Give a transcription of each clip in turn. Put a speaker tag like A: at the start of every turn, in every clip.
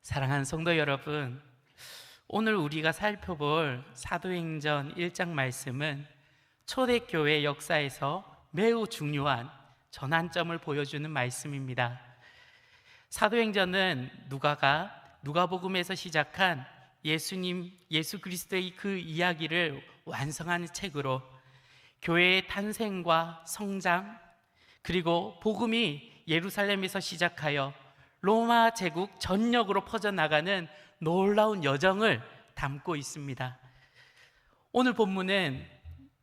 A: 사랑하는 성도 여러분, 오늘 우리가 살펴볼 사도행전 1장 말씀은 초대교회 역사에서 매우 중요한 전환점을 보여주는 말씀입니다. 사도행전은 누가복음에서 시작한 예수 그리스도의 그 이야기를 완성하는 책으로 교회의 탄생과 성장, 그리고 복음이 예루살렘에서 시작하여 로마 제국 전역으로 퍼져나가는 놀라운 여정을 담고 있습니다. 오늘 본문은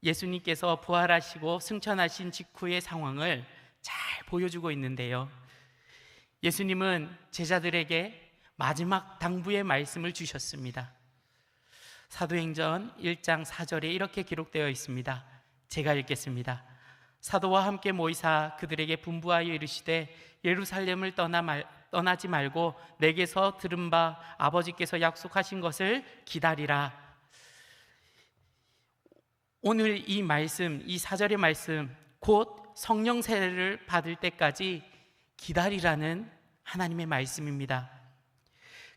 A: 예수님께서 부활하시고 승천하신 직후의 상황을 잘 보여주고 있는데요, 예수님은 제자들에게 마지막 당부의 말씀을 주셨습니다. 사도행전 1장 4절에 이렇게 기록되어 있습니다. 제가 읽겠습니다. 사도와 함께 모이사 그들에게 분부하여 이르시되 예루살렘을 떠나지 말고 내게서 들은 바 아버지께서 약속하신 것을 기다리라. 오늘 이 말씀, 이 4절의 말씀, 곧 성령 세례를 받을 때까지 기다리라는 하나님의 말씀입니다.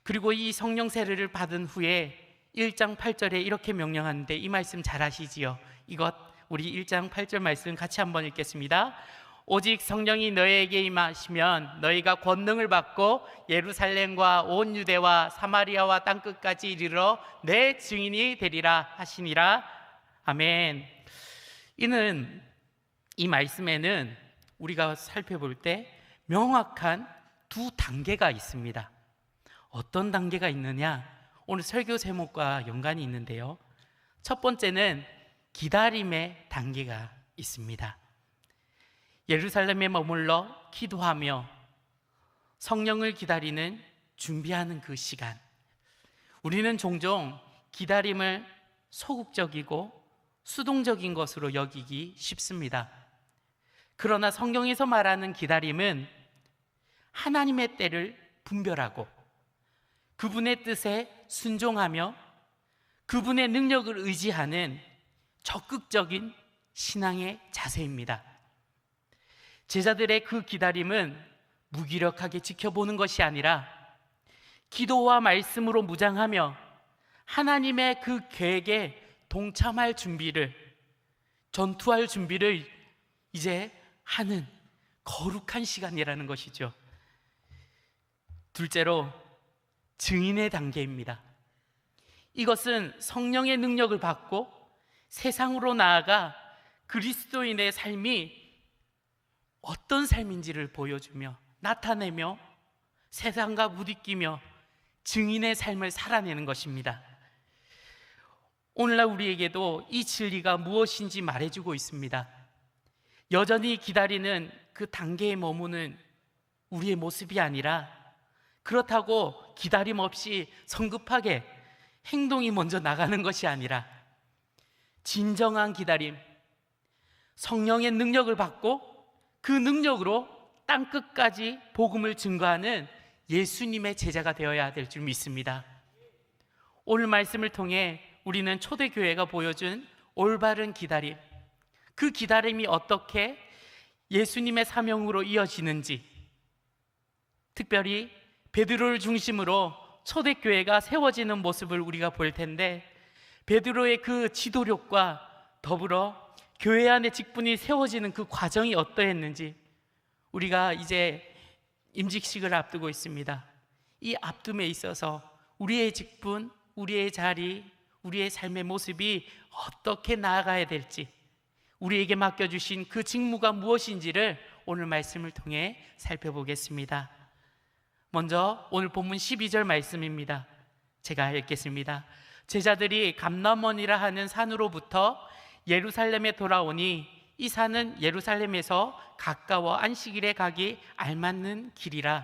A: 그리고 이 성령 세례를 받은 후에 1장 8절에 이렇게 명령하는데, 이 말씀 잘 아시지요? 우리 1장 8절 말씀 같이 한번 읽겠습니다. 오직 성령이 너희에게 임하시면 너희가 권능을 받고 예루살렘과 온 유대와 사마리아와 땅끝까지 이르러 내 증인이 되리라 하시니라. 아멘. 이 말씀에는 우리가 살펴볼 때 명확한 두 단계가 있습니다. 어떤 단계가 있느냐? 오늘 설교 제목과 연관이 있는데요, 첫 번째는 기다림의 단계가 있습니다. 예루살렘에 머물러 기도하며 성령을 기다리는, 준비하는 그 시간, 우리는 종종 기다림을 소극적이고 수동적인 것으로 여기기 쉽습니다. 그러나 성경에서 말하는 기다림은 하나님의 때를 분별하고 그분의 뜻에 순종하며 그분의 능력을 의지하는 적극적인 신앙의 자세입니다. 제자들의 그 기다림은 무기력하게 지켜보는 것이 아니라 기도와 말씀으로 무장하며 하나님의 그 계획에 동참할 준비를, 전투할 준비를 이제 하는 거룩한 시간이라는 것이죠. 둘째로 증인의 단계입니다. 이것은 성령의 능력을 받고 세상으로 나아가 그리스도인의 삶이 어떤 삶인지를 보여주며 나타내며 세상과 부딪히며 증인의 삶을 살아내는 것입니다. 오늘날 우리에게도 이 진리가 무엇인지 말해주고 있습니다. 여전히 기다리는 그 단계에 머무는 우리의 모습이 아니라, 그렇다고 기다림 없이 성급하게 행동이 먼저 나가는 것이 아니라 진정한 기다림, 성령의 능력을 받고 그 능력으로 땅끝까지 복음을 증거하는 예수님의 제자가 되어야 될 줄 믿습니다. 오늘 말씀을 통해 우리는 초대교회가 보여준 올바른 기다림, 그 기다림이 어떻게 예수님의 사명으로 이어지는지, 특별히 베드로를 중심으로 초대교회가 세워지는 모습을 우리가 볼 텐데, 베드로의 그 지도력과 더불어 교회 안에 직분이 세워지는 그 과정이 어떠했는지, 우리가 이제 임직식을 앞두고 있습니다. 이 앞둠에 있어서 우리의 직분, 우리의 자리, 우리의 삶의 모습이 어떻게 나아가야 될지, 우리에게 맡겨주신 그 직무가 무엇인지를 오늘 말씀을 통해 살펴보겠습니다. 먼저 오늘 본문 12절 말씀입니다. 제가 읽겠습니다. 제자들이 감람원이라 하는 산으로부터 예루살렘에 돌아오니 이 산은 예루살렘에서 가까워 안식일에 가기 알맞는 길이라.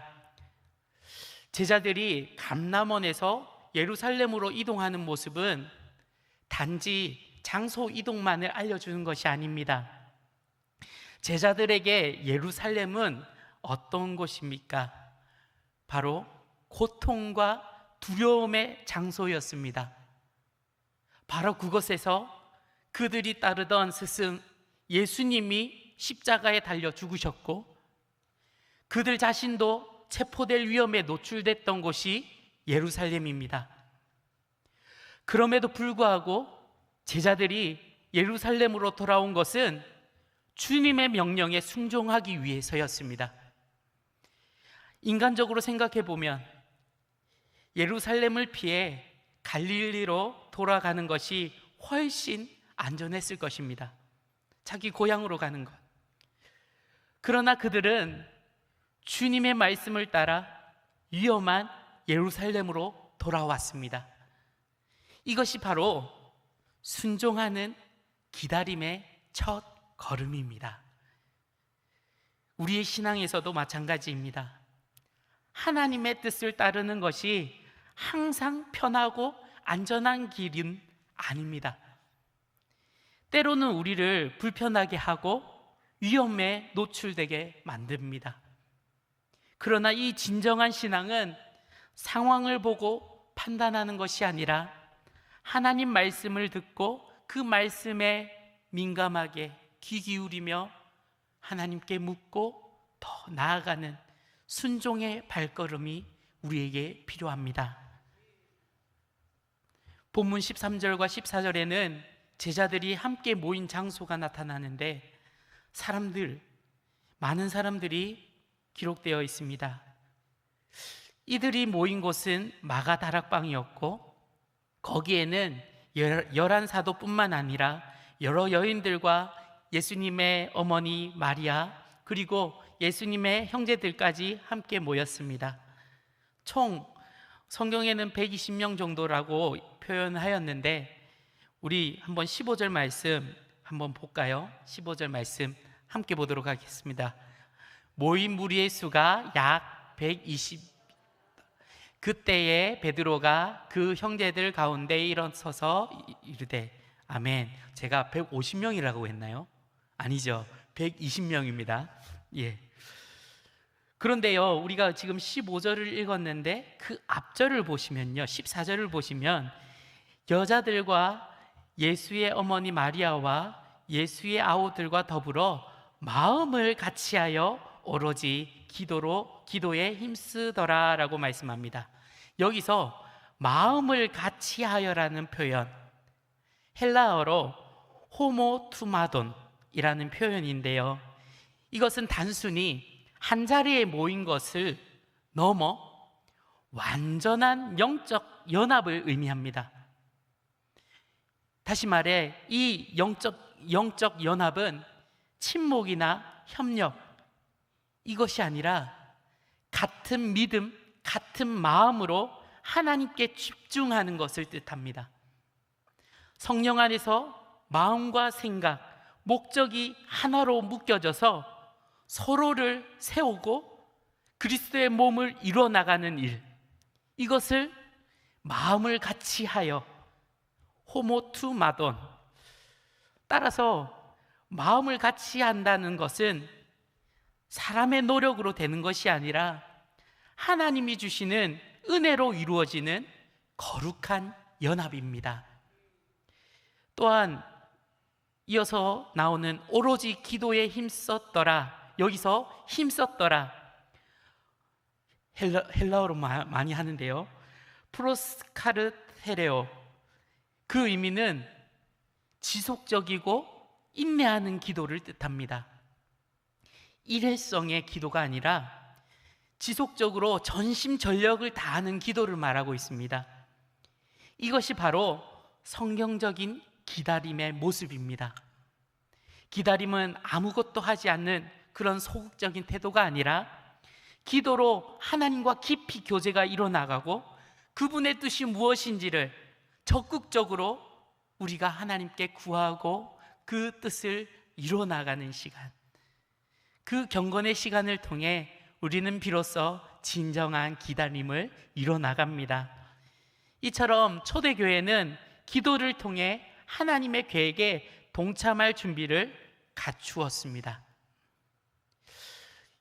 A: 제자들이 감람원에서 예루살렘으로 이동하는 모습은 단지 장소 이동만을 알려주는 것이 아닙니다. 제자들에게 예루살렘은 어떤 곳입니까? 바로 고통과 두려움의 장소였습니다. 바로 그곳에서 그들이 따르던 스승 예수님이 십자가에 달려 죽으셨고, 그들 자신도 체포될 위험에 노출됐던 곳이 예루살렘입니다. 그럼에도 불구하고 제자들이 예루살렘으로 돌아온 것은 주님의 명령에 순종하기 위해서였습니다. 인간적으로 생각해 보면 예루살렘을 피해 갈릴리로 돌아가는 것이 훨씬 안전했을 것입니다. 자기 고향으로 가는 것. 그러나 그들은 주님의 말씀을 따라 위험한 예루살렘으로 돌아왔습니다. 이것이 바로 순종하는 기다림의 첫 걸음입니다. 우리의 신앙에서도 마찬가지입니다. 하나님의 뜻을 따르는 것이 항상 편하고 안전한 길은 아닙니다. 때로는 우리를 불편하게 하고 위험에 노출되게 만듭니다. 그러나 이 진정한 신앙은 상황을 보고 판단하는 것이 아니라 하나님 말씀을 듣고 그 말씀에 민감하게 귀 기울이며 하나님께 묻고 더 나아가는 순종의 발걸음이 우리에게 필요합니다. 본문 13절과 14절에는 제자들이 함께 모인 장소가 나타나는데 많은 사람들이 기록되어 있습니다. 이들이 모인 곳은 마가 다락방이었고 거기에는 11사도뿐만 아니라 여러 여인들과 예수님의 어머니 마리아 그리고 예수님의 형제들까지 함께 모였습니다. 총 성경에는 120명 정도라고 표현하였는데 우리 한번 15절 말씀 한번 볼까요? 15절 말씀 함께 보도록 하겠습니다. 모인 무리의 수가 약 120. 그때에 베드로가 그 형제들 가운데 일어서서 이르되 아멘. 제가 150명이라고 했나요? 아니죠. 120명입니다. 예. 그런데요, 우리가 지금 15절을 읽었는데 그 앞절을 보시면요, 14절을 보시면 여자들과 예수의 어머니 마리아와 예수의 아우들과 더불어 마음을 같이하여 오로지 기도에 힘쓰더라라고 말씀합니다. 여기서 마음을 같이하여라는 표현, 헬라어로 호모투마돈이라는 표현인데요. 이것은 단순히 한 자리에 모인 것을 넘어 완전한 영적 연합을 의미합니다. 다시 말해 이 영적 연합은 친목이나 협력 이것이 아니라 같은 믿음, 같은 마음으로 하나님께 집중하는 것을 뜻합니다. 성령 안에서 마음과 생각, 목적이 하나로 묶여져서 서로를 세우고 그리스도의 몸을 이뤄나가는 일, 이것을 마음을 같이 하여 호모투마돈. 따라서 마음을 같이 한다는 것은 사람의 노력으로 되는 것이 아니라 하나님이 주시는 은혜로 이루어지는 거룩한 연합입니다. 또한 이어서 나오는 오로지 기도에 힘썼더라. 여기서 힘썼더라. 헬라어로 많이 하는데요. 프로스카르테레오. 그 의미는 지속적이고 인내하는 기도를 뜻합니다. 일회성의 기도가 아니라 지속적으로 전심전력을 다하는 기도를 말하고 있습니다. 이것이 바로 성경적인 기다림의 모습입니다. 기다림은 아무것도 하지 않는 그런 소극적인 태도가 아니라 기도로 하나님과 깊이 교제가 일어나가고 그분의 뜻이 무엇인지를 적극적으로 우리가 하나님께 구하고 그 뜻을 이뤄나가는 시간, 그 경건의 시간을 통해 우리는 비로소 진정한 기다림을 이뤄나갑니다. 이처럼 초대교회는 기도를 통해 하나님의 계획에 동참할 준비를 갖추었습니다.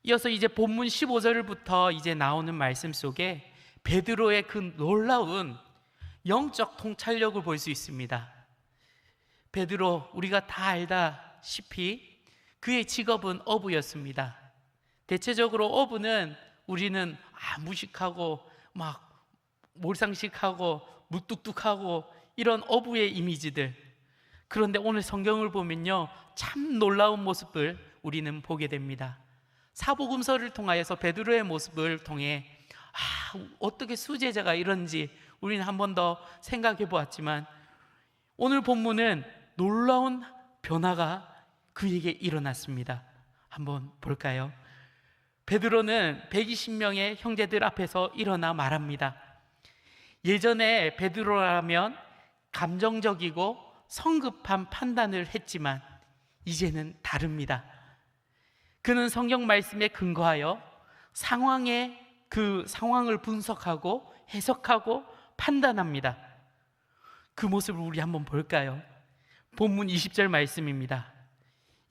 A: 이어서 이제 본문 15절부터 이제 나오는 말씀 속에 베드로의 그 놀라운 영적 통찰력을 볼 수 있습니다. 베드로, 우리가 다 알다시피 그의 직업은 어부였습니다. 대체적으로 어부는 우리는 무식하고 막 몰상식하고 무뚝뚝하고 이런 어부의 이미지들. 그런데 오늘 성경을 보면요, 참 놀라운 모습을 우리는 보게 됩니다. 사복음서를 통하여서 베드로의 모습을 통해 어떻게 수제자가 이런지 우리는 한 번 더 생각해 보았지만, 오늘 본문은 놀라운 변화가 그에게 일어났습니다. 한번 볼까요? 베드로는 120명의 형제들 앞에서 일어나 말합니다. 예전에 베드로라면 감정적이고 성급한 판단을 했지만 이제는 다릅니다. 그는 성경 말씀에 근거하여 그 상황을 분석하고 해석하고 판단합니다. 그 모습을 우리 한번 볼까요? 본문 20절 말씀입니다.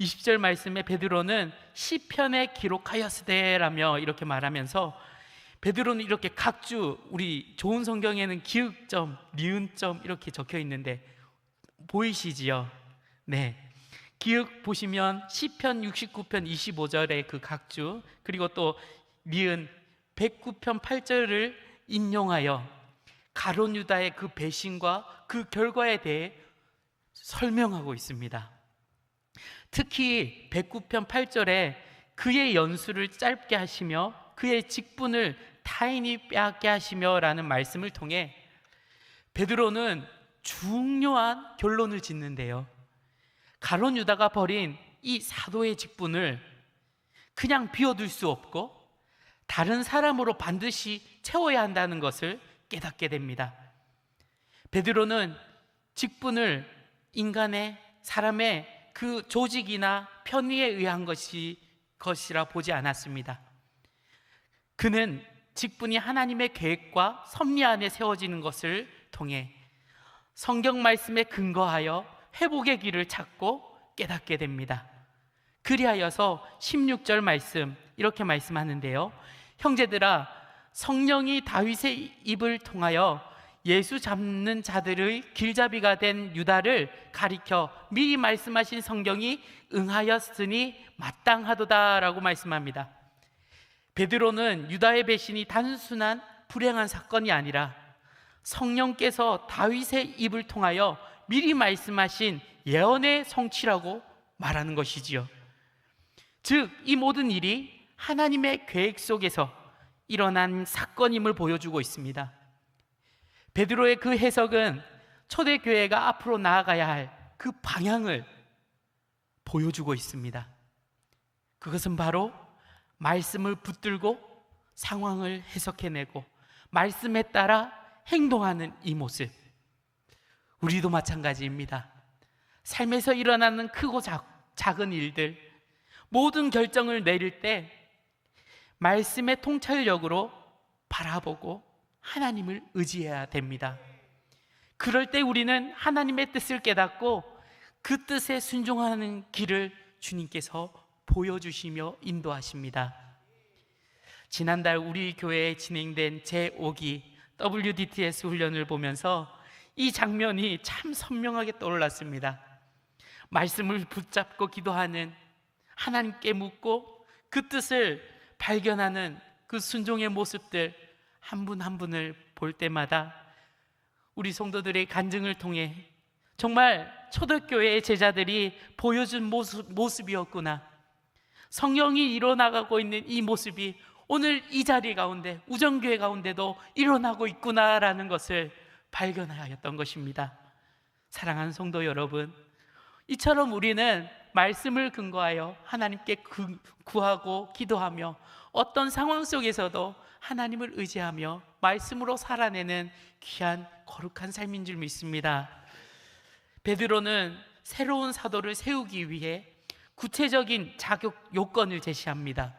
A: 20절 말씀에 베드로는 시편에 기록하였으되라며 이렇게 말하면서, 베드로는 이렇게 각주, 우리 좋은 성경에는 기역점, 리은점 이렇게 적혀 있는데 보이시지요? 네. 기역 보시면 시편 69편 25절의 그 각주, 그리고 또 리은 109편 8절을 인용하여 가룟 유다의 그 배신과 그 결과에 대해 설명하고 있습니다. 특히 109편 8절에 그의 연수를 짧게 하시며 그의 직분을 타인이 빼앗게 하시며 라는 말씀을 통해 베드로는 중요한 결론을 짓는데요, 가룟 유다가 버린 이 사도의 직분을 그냥 비워둘 수 없고 다른 사람으로 반드시 채워야 한다는 것을 깨닫게 됩니다. 베드로는 직분을 사람의 그 조직이나 편의에 의한 것이라 보지 않았습니다. 그는 직분이 하나님의 계획과 섭리 안에 세워지는 것을 통해 성경 말씀에 근거하여 회복의 길을 찾고 깨닫게 됩니다. 그리하여서 16절 말씀 이렇게 말씀하는데요, 형제들아, 성령이 다윗의 입을 통하여 예수 잡는 자들의 길잡이가 된 유다를 가리켜 미리 말씀하신 성경이 응하였으니 마땅하도다라고 말씀합니다. 베드로는 유다의 배신이 단순한 불행한 사건이 아니라 성령께서 다윗의 입을 통하여 미리 말씀하신 예언의 성취라고 말하는 것이지요. 즉, 이 모든 일이 하나님의 계획 속에서 일어난 사건임을 보여주고 있습니다. 베드로의 그 해석은 초대교회가 앞으로 나아가야 할 그 방향을 보여주고 있습니다. 그것은 바로 말씀을 붙들고 상황을 해석해내고 말씀에 따라 행동하는 이 모습. 우리도 마찬가지입니다. 삶에서 일어나는 크고 작은 일들, 모든 결정을 내릴 때 말씀의 통찰력으로 바라보고 하나님을 의지해야 됩니다. 그럴 때 우리는 하나님의 뜻을 깨닫고 그 뜻에 순종하는 길을 주님께서 보여주시며 인도하십니다. 지난달 우리 교회에 진행된 제5기 WDTS 훈련을 보면서 이 장면이 참 선명하게 떠올랐습니다. 말씀을 붙잡고 기도하는, 하나님께 묻고 그 뜻을 발견하는 그 순종의 모습들, 한 분 한 분을 볼 때마다 우리 성도들의 간증을 통해 정말 초대교회의 제자들이 보여준 모습이었구나, 성령이 일어나가고 있는 이 모습이 오늘 이 자리 가운데, 우정교회 가운데도 일어나고 있구나라는 것을 발견하였던 것입니다. 사랑하는 성도 여러분, 이처럼 우리는 말씀을 근거하여 하나님께 구하고 기도하며 어떤 상황 속에서도 하나님을 의지하며 말씀으로 살아내는 귀한 거룩한 삶인 줄 믿습니다. 베드로는 새로운 사도를 세우기 위해 구체적인 자격 요건을 제시합니다.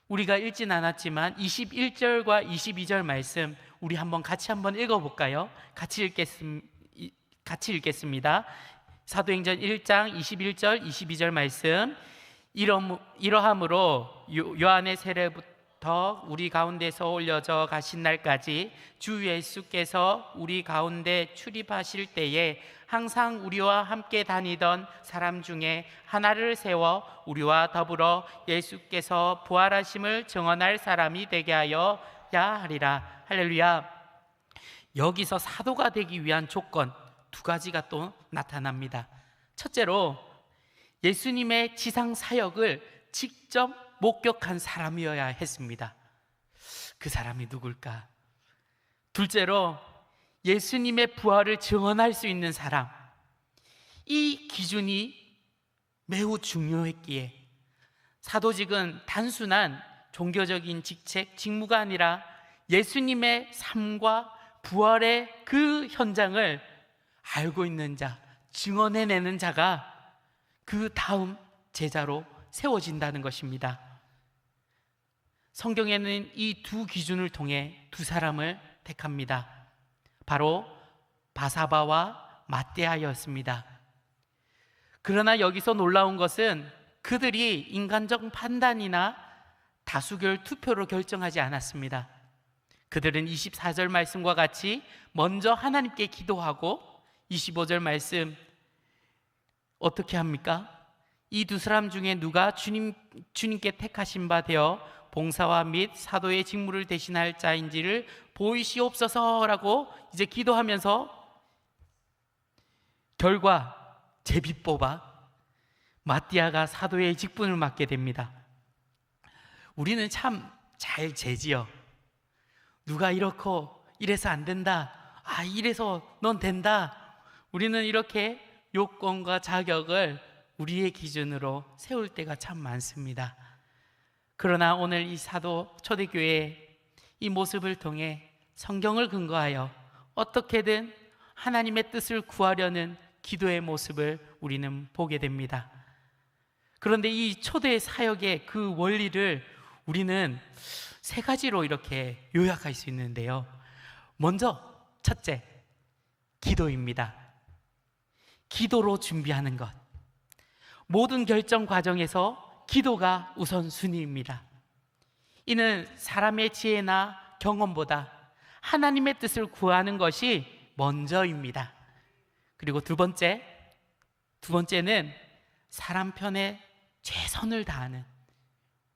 A: 우리가 읽진 않았지만 21절과 22절 말씀 우리 같이 한번 읽어볼까요? 같이 읽겠습니다. 사도행전 1장 21절 22절 말씀. 이러함으로 요한의 세례부터 우리 가운데서 올려져 가신 날까지 주 예수께서 우리 가운데 출입하실 때에 항상 우리와 함께 다니던 사람 중에 하나를 세워 우리와 더불어 예수께서 부활하심을 증언할 사람이 되게 하여야 하리라. 할렐루야. 여기서 사도가 되기 위한 조건 두 가지가 또 나타납니다. 첫째로 예수님의 지상 사역을 직접 목격한 사람이어야 했습니다. 그 사람이 누굴까? 둘째로 예수님의 부활을 증언할 수 있는 사람. 이 기준이 매우 중요했기에 사도직은 단순한 종교적인 직책, 직무가 아니라 예수님의 삶과 부활의 그 현장을 알고 있는 자, 증언해내는 자가 그 다음 제자로 세워진다는 것입니다. 성경에는 이 두 기준을 통해 두 사람을 택합니다. 바로 바사바와 마띠아였습니다. 그러나 여기서 놀라운 것은 그들이 인간적 판단이나 다수결 투표로 결정하지 않았습니다. 그들은 24절 말씀과 같이 먼저 하나님께 기도하고 25절 말씀 어떻게 합니까? 이 두 사람 중에 누가 주님께 택하신 바 되어 봉사와 및 사도의 직무를 대신할 자인지를 보이시옵소서라고 이제 기도하면서 결과 제비 뽑아 마띠아가 사도의 직분을 맡게 됩니다. 우리는 참 잘 재지요. 누가 이렇고 이래서 안 된다. 이래서 넌 된다. 우리는 이렇게 요건과 자격을 우리의 기준으로 세울 때가 참 많습니다. 그러나 오늘 이 사도 초대교회의 이 모습을 통해 성경을 근거하여 어떻게든 하나님의 뜻을 구하려는 기도의 모습을 우리는 보게 됩니다. 그런데 이 초대 사역의 그 원리를 우리는 세 가지로 이렇게 요약할 수 있는데요. 먼저 첫째, 기도입니다. 기도로 준비하는 것. 모든 결정 과정에서 기도가 우선순위입니다. 이는 사람의 지혜나 경험보다 하나님의 뜻을 구하는 것이 먼저입니다. 그리고 두 번째는 사람 편에 최선을 다하는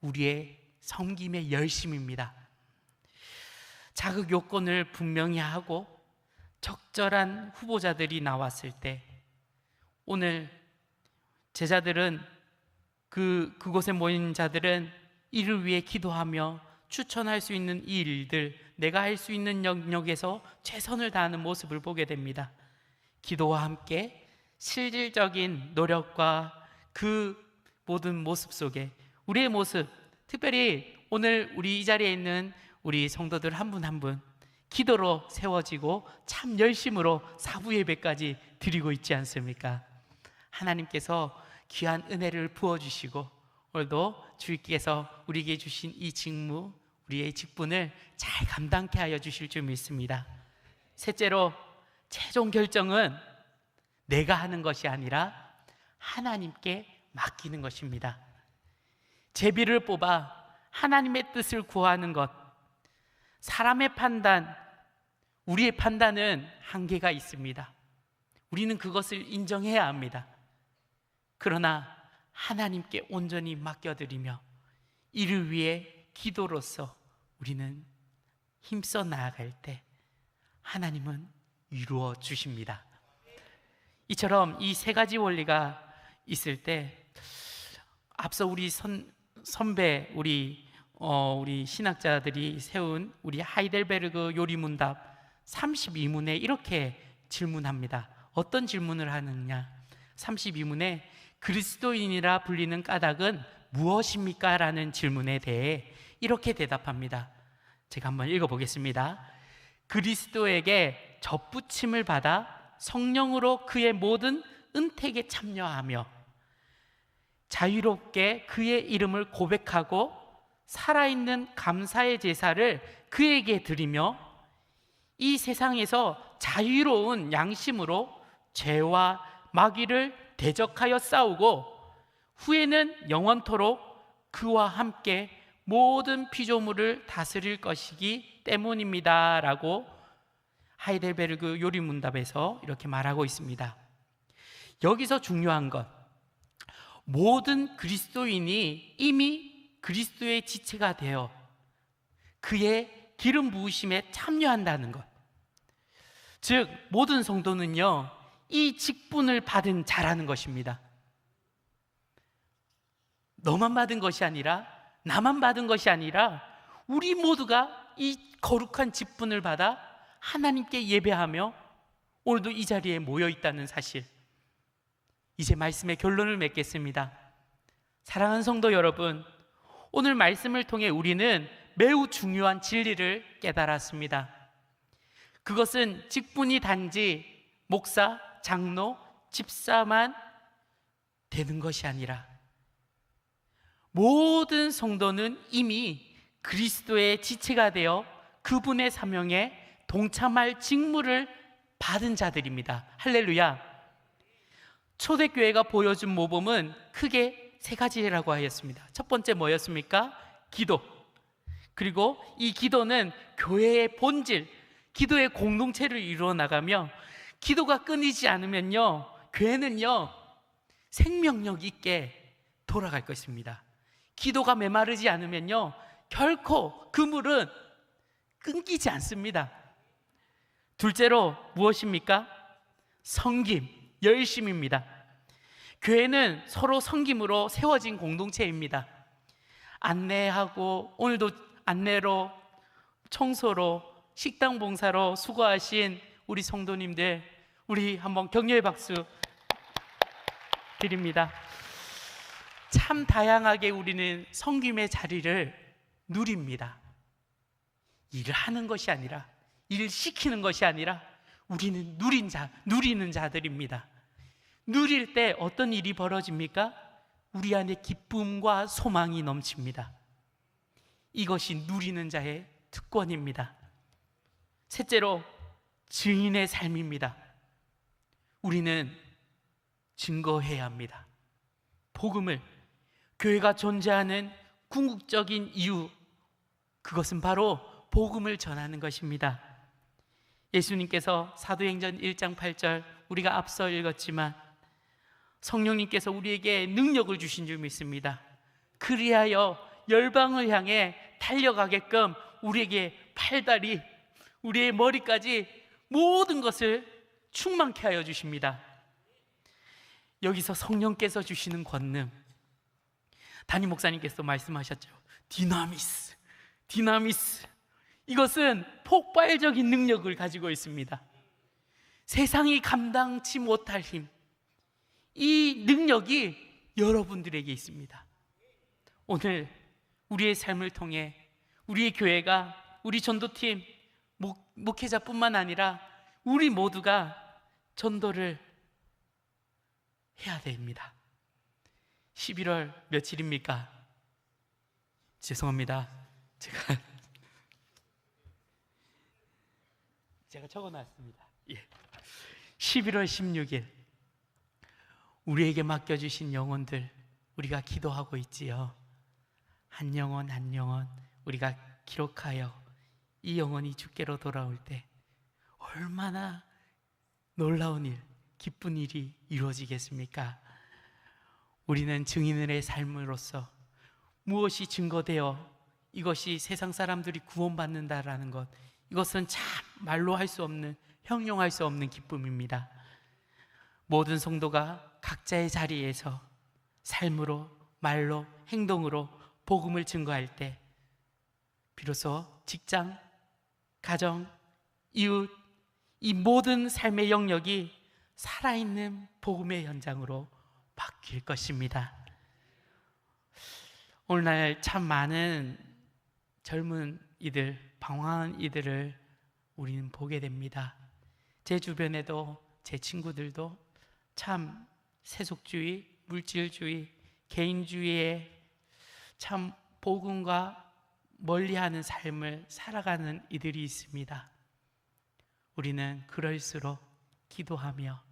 A: 우리의 섬김의 열심입니다. 자극 요건을 분명히 하고 적절한 후보자들이 나왔을 때 오늘 제자들은 그곳에 모인 자들은 이를 위해 기도하며 추천할 수 있는 이 일들, 내가 할 수 있는 영역에서 최선을 다하는 모습을 보게 됩니다. 기도와 함께 실질적인 노력과 그 모든 모습 속에 우리의 모습, 특별히 오늘 우리 이 자리에 있는 우리 성도들 한 분 한 분 기도로 세워지고 참 열심으로 사부 예배까지 드리고 있지 않습니까? 하나님께서 귀한 은혜를 부어주시고 오늘도 주께서 우리에게 주신 이 직무, 우리의 직분을 잘 감당케 하여 주실 줄 믿습니다. 셋째로 최종 결정은 내가 하는 것이 아니라 하나님께 맡기는 것입니다. 제비를 뽑아 하나님의 뜻을 구하는 것. 사람의 판단, 우리의 판단은 한계가 있습니다. 우리는 그것을 인정해야 합니다. 그러나 하나님께 온전히 맡겨드리며 이를 위해 기도로서 우리는 힘써 나아갈 때 하나님은 이루어 주십니다. 이처럼 이 세 가지 원리가 있을 때 앞서 우리 선배 우리 신학자들이 세운 우리 하이델베르그 요리문답 32문에 이렇게 질문합니다. 어떤 질문을 하느냐? 32문에 그리스도인이라 불리는 까닭은 무엇입니까? 라는 질문에 대해 이렇게 대답합니다. 제가 한번 읽어보겠습니다. 그리스도에게 접붙임을 받아 성령으로 그의 모든 은택에 참여하며 자유롭게 그의 이름을 고백하고 살아있는 감사의 제사를 그에게 드리며 이 세상에서 자유로운 양심으로 죄와 마귀를 대적하여 싸우고 후에는 영원토록 그와 함께 모든 피조물을 다스릴 것이기 때문입니다 라고 하이델베르그 요리문답에서 이렇게 말하고 있습니다. 여기서 중요한 것, 모든 그리스도인이 이미 그리스도의 지체가 되어 그의 기름 부으심에 참여한다는 것. 즉 모든 성도는요, 이 직분을 받은 자라는 것입니다. 너만 받은 것이 아니라, 나만 받은 것이 아니라 우리 모두가 이 거룩한 직분을 받아 하나님께 예배하며 오늘도 이 자리에 모여 있다는 사실. 이제 말씀의 결론을 맺겠습니다. 사랑하는 성도 여러분, 오늘 말씀을 통해 우리는 매우 중요한 진리를 깨달았습니다. 그것은 직분이 단지 목사, 장로, 집사만 되는 것이 아니라 모든 성도는 이미 그리스도의 지체가 되어 그분의 사명에 동참할 직무를 받은 자들입니다. 할렐루야. 초대교회가 보여준 모범은 크게 세 가지라고 하였습니다. 첫 번째 뭐였습니까? 기도. 그리고 이 기도는 교회의 본질, 기도의 공동체를 이루어 나가며, 기도가 끊이지 않으면요, 교회는요 생명력 있게 돌아갈 것입니다. 기도가 메마르지 않으면요 결코 그 물은 끊기지 않습니다. 둘째로 무엇입니까? 섬김, 열심입니다. 교회는 서로 섬김으로 세워진 공동체입니다. 안내하고, 오늘도 안내로, 청소로, 식당 봉사로 수고하신 우리 성도님들, 우리 한번 격려의 박수 드립니다. 참 다양하게 우리는 섬김의 자리를 누립니다. 일을 하는 것이 아니라, 일을 시키는 것이 아니라 우리는 누리는 자들입니다. 누릴 때 어떤 일이 벌어집니까? 우리 안에 기쁨과 소망이 넘칩니다. 이것이 누리는 자의 특권입니다. 셋째로 증인의 삶입니다. 우리는 증거해야 합니다. 복음을, 교회가 존재하는 궁극적인 이유, 그것은 바로 복음을 전하는 것입니다. 예수님께서 사도행전 1장 8절 우리가 앞서 읽었지만, 성령님께서 우리에게 능력을 주신 줄 믿습니다. 그리하여 열방을 향해 달려가게끔 우리에게 팔다리, 우리의 머리까지 모든 것을 충만케 하여 주십니다. 여기서 성령께서 주시는 권능, 담임 목사님께서 말씀하셨죠. 디나미스. 이것은 폭발적인 능력을 가지고 있습니다. 세상이 감당치 못할 힘, 이 능력이 여러분들에게 있습니다. 오늘 우리의 삶을 통해 우리의 교회가, 우리 전도팀, 목회자뿐만 아니라 우리 모두가 전도를 해야 됩니다. 11월 며칠입니까? 죄송합니다. 제가 적어놨습니다. 11월 16일 우리에게 맡겨주신 영혼들, 우리가 기도하고 있지요. 한 영혼 한 영혼 우리가 기록하여 이 영혼이 주께로 돌아올 때 얼마나 놀라운 일, 기쁜 일이 이루어지겠습니까? 우리는 증인의 삶으로서 무엇이 증거되어 이것이 세상 사람들이 구원받는다라는 것, 이것은 참 말로 할 수 없는, 형용할 수 없는 기쁨입니다. 모든 성도가 각자의 자리에서 삶으로, 말로, 행동으로 복음을 증거할 때 비로소 직장, 가정, 이웃, 이 모든 삶의 영역이 살아있는 복음의 현장으로 바뀔 것입니다. 오늘날 참 많은 젊은 이들, 방황한 이들을 우리는 보게 됩니다. 제 주변에도, 제 친구들도 참 세속주의, 물질주의, 개인주의에 참 복음과 멀리하는 삶을 살아가는 이들이 있습니다. 우리는 그럴수록 기도하며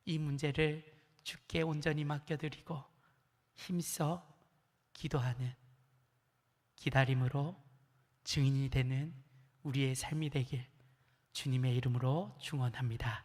A: 이 문제를 주께 온전히 맡겨드리고 힘써 기도하는, 기다림으로 증인이 되는 우리의 삶이 되길 주님의 이름으로 축원합니다.